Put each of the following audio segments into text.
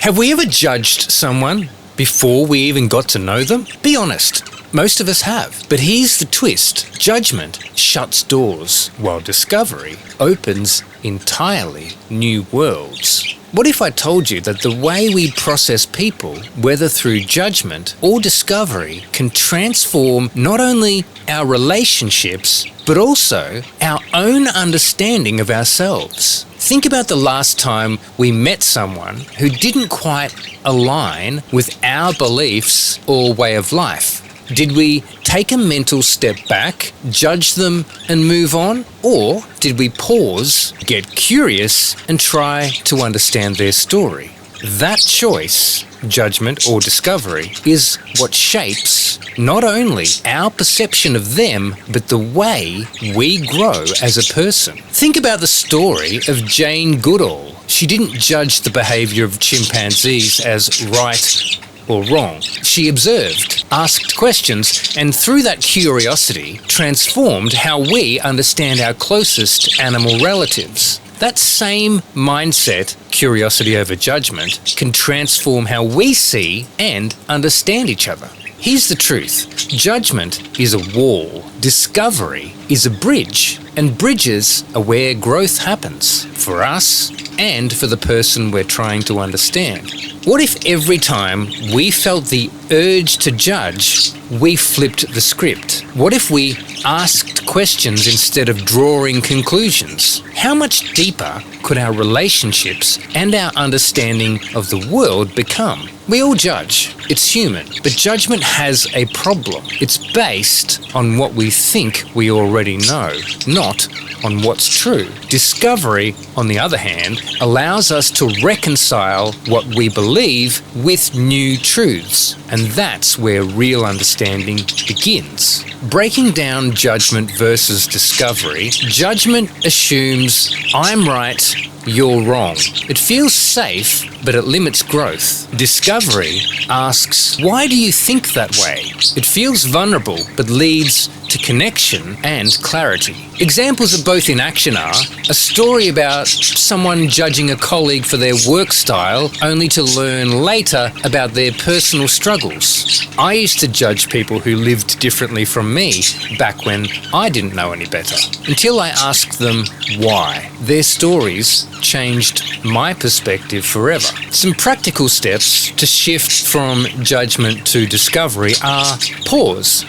Have we ever judged someone before we even got to know them? Be honest. Most of us have. But here's the twist. Judgment shuts doors, while discovery opens entirely new worlds. What if I told you that the way we process people, whether through judgment or discovery, can transform not only our relationships, but also our own understanding of ourselves? Think about the last time we met someone who didn't quite align with our beliefs or way of life. Did we take a mental step back, judge them and move on? Or did we pause, get curious and try to understand their story? That choice, judgment or discovery, is what shapes not only our perception of them, but the way we grow as a person. Think about the story of Jane Goodall. She didn't judge the behaviour of chimpanzees as right or wrong. She observed, asked questions, and through that curiosity, transformed how we understand our closest animal relatives. That same mindset, curiosity over judgment, can transform how we see and understand each other. Here's the truth. Judgment is a wall. Discovery is a bridge. And bridges are where growth happens, for us and for the person we're trying to understand. What if every time we felt the urge to judge, we flipped the script? What if we asked questions instead of drawing conclusions? How much deeper could our relationships and our understanding of the world become? We all judge. It's human. But judgment has a problem. It's based on what we think we already know, not on what's true. Discovery, on the other hand, allows us to reconcile what we believe with new truths. And that's where real understanding begins. Breaking down judgment versus discovery, judgment assumes I'm right, you're wrong. It feels safe, but it limits growth. Discovery asks, why do you think that way? It feels vulnerable, but leads to connection and clarity. Examples of both in action are a story about someone judging a colleague for their work style only to learn later about their personal struggles. I used to judge people who lived differently from me back when I didn't know any better, until I asked them why. Their stories changed my perspective forever. Some practical steps to shift from judgment to discovery are pause.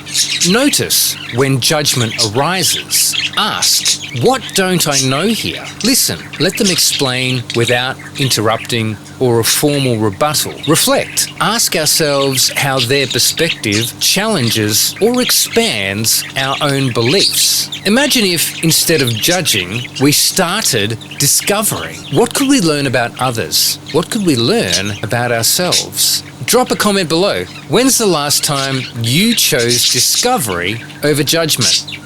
Notice when judgment arises. Ask, what don't I know here? Listen, let them explain without interrupting or a formal rebuttal. Reflect. Ask ourselves how their perspective challenges or expands our own beliefs. Imagine if, instead of judging, we started discovering. What could we learn about others? What could we learn about ourselves? Drop a comment below. When's the last time you chose discovery over judgment?